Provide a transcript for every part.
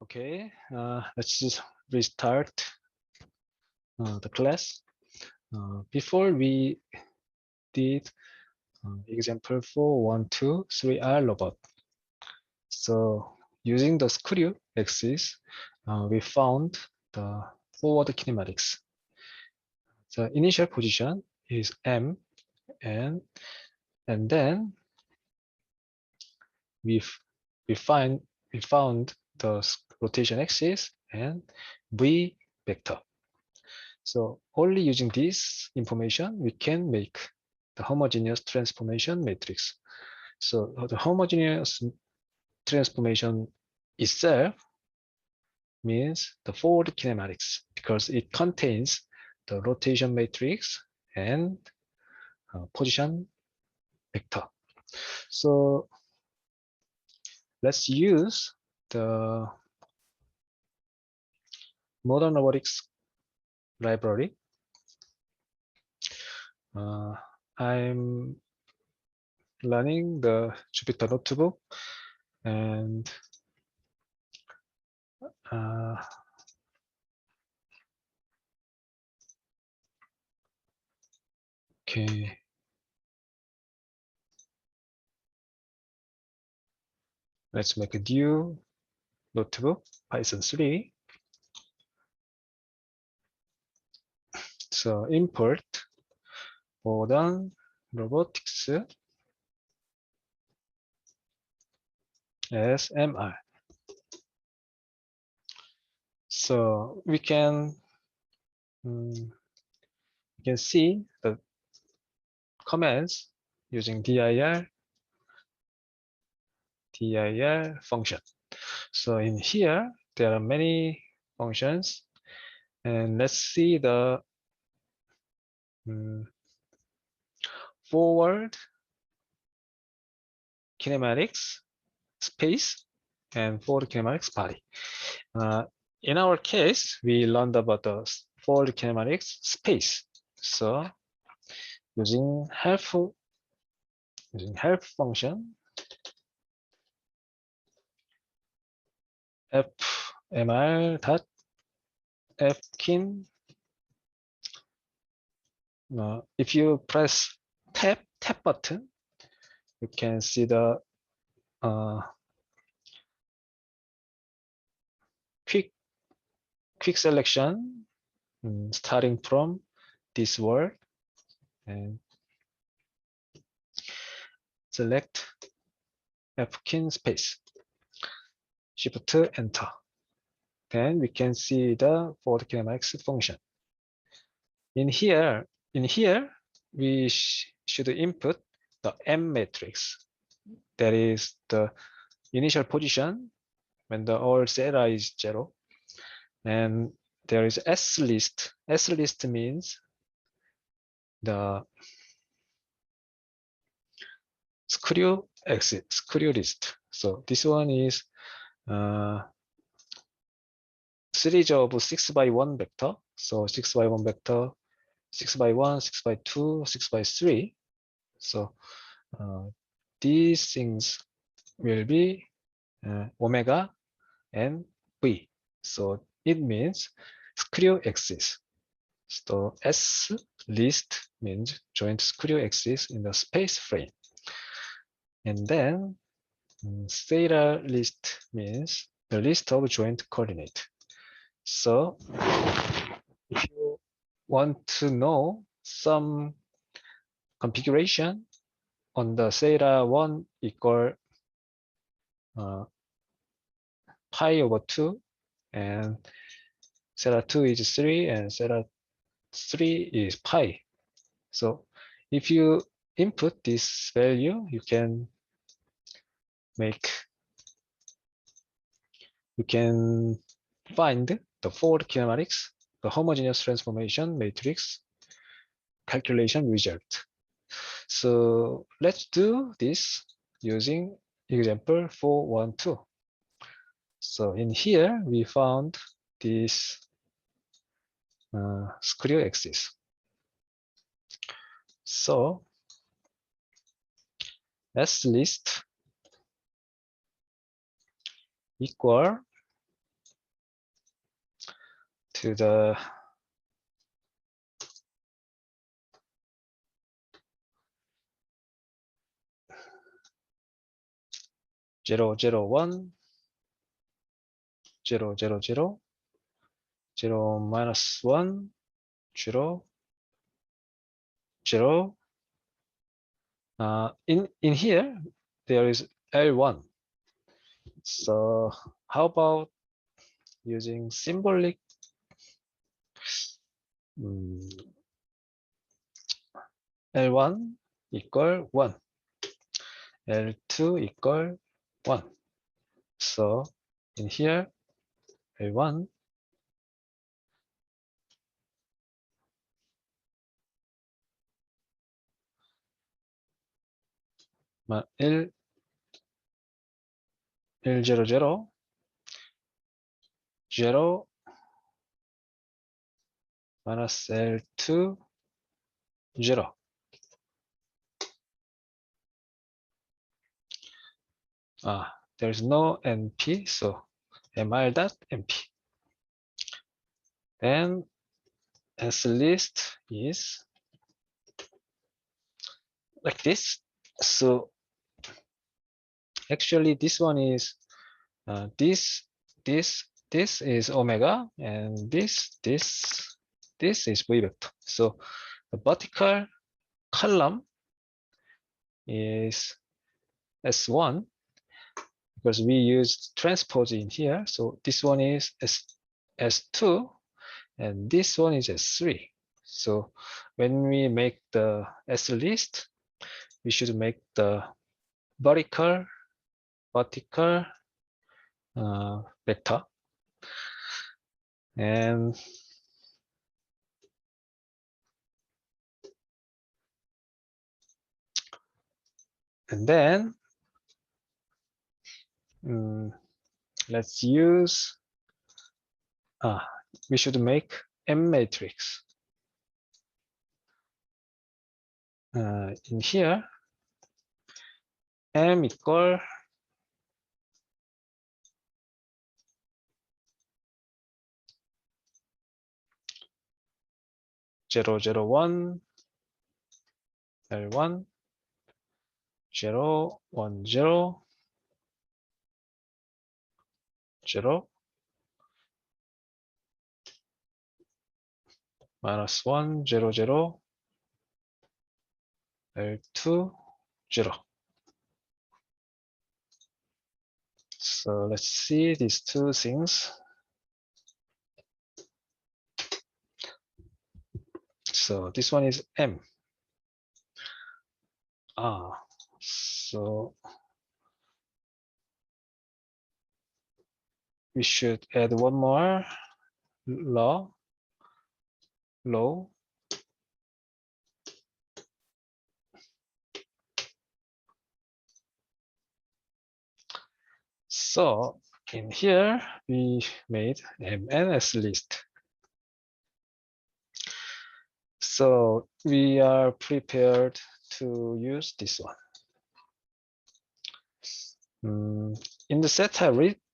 Okay, let's just restart the class. Before we did example 4, 1, 2, 3R robot. So using the screw axis, we found the forward kinematics. The initial position is M, and then we found the rotation axis and V vector. So only using this information, we can make the homogeneous transformation matrix. So the homogeneous transformation itself means the forward kinematics because it contains the rotation matrix and position vector. So let's use the modern robotics library. I'm learning the Jupyter notebook and okay. Let's make a new notebook, Python 3. So import modern robotics as MR. So we can see the commands using dir function. So in here, there are many functions, and let's see the forward kinematics space and forward kinematics body. In our case, we learned about the forward kinematics space. So using help function, fmr dot fkin. If you press tab button, you can see the quick selection starting from this word and select fkin space, shift enter. Then we can see the forward kinematics function. In here, we should input the M matrix. That is the initial position when the all zeta is 0. And there is S list. S list means the screw exit, screw list. So this one is series of 6x1 vector. So 6x1 vector, 6x1, 6x2, 6x3. So these things will be omega and v. So it means screw axis. So S list means joint screw axis in the space frame. And then theta list means the list of joint coordinate. So if you want to know some configuration on the theta 1 equal pi over 2 and theta 2 is 3 and theta 3 is pi. So if you input this value, you can find the forward kinematics, the homogeneous transformation matrix calculation result. So let's do this using example 412. So in here, we found this screw axis. So S list equal to the zero, zero, one, zero, zero, zero, zero, minus one, zero, zero. In here, there is L1. So how about using symbolic L1 equal 1, L2 equal 1. So in here, L1 1, 1, 0, 0, 0, minus L2, 0. There is no NP, so MR dot NP. Then S list is like this. So actually this one is this is omega, and this is V vector. So the vertical column is S1 because we used transpose in here. So this one is S2 and this one is S3. So when we make the S list, we should make the vertical vector, and then let's use we should make M matrix. In here, M equal 0, 0, 1, L1, 0, 1, 0, 0, minus 1, 0, 0, L2, 0. So let's see these two things. So this one is M. So we should add one more low. So in here, we made MNS list. So we are prepared to use this one. In the SETA list,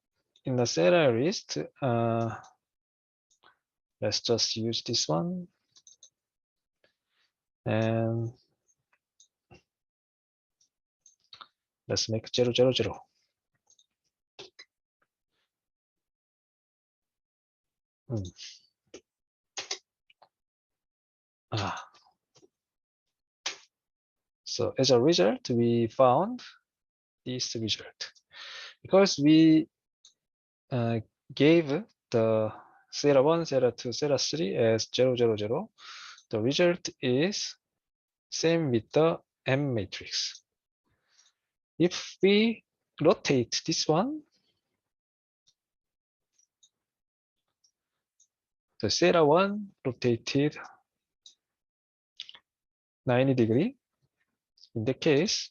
let's just use this one. And let's make 0, 0, 0. So as a result, we found this result. Because we gave the theta 1, theta 2, theta 3 as 0, 0, 0, the result is same with the M matrix. If we rotate this one, the theta 1 rotated 90 degree. In the case,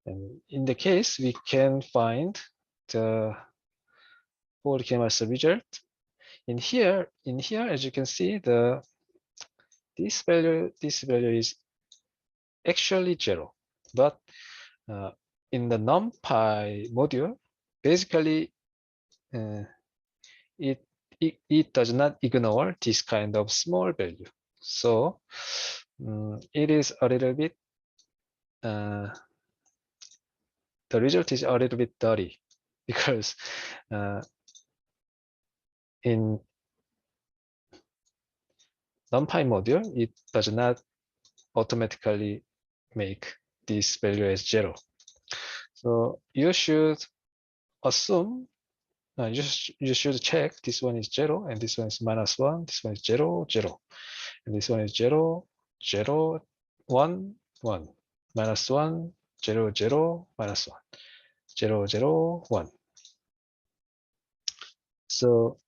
and in the case, we can find the Ford Kemas result. In here, as you can see, this value is actually 0, but in the NumPy module, basically it does not ignore this kind of small value. So it is a little bit, the result is a little bit dirty because in NumPy module, it does not automatically make this value as 0. So you should assume, you should check this one is 0 and this one is -1, this one is 0, 0, and this one is 0, 0, 1, 1, -1, 0, 0, -1, 0, 0, 1. So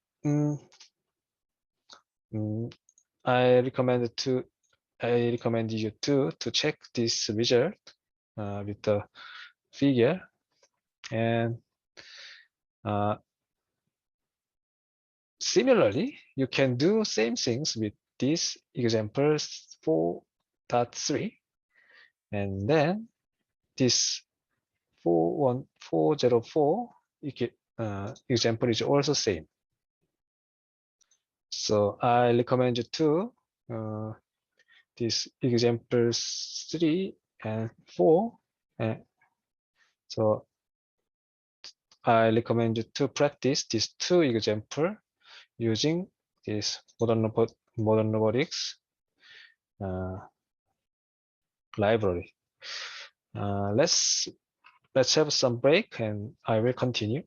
I recommend you to check this result with the figure, and similarly, you can do same things with this example 4.3, and then this 404 example is also same. So I recommend you to this example 3 and 4. So I recommend you to practice these two examples using this modern robotics library. Let's have some break and I will continue.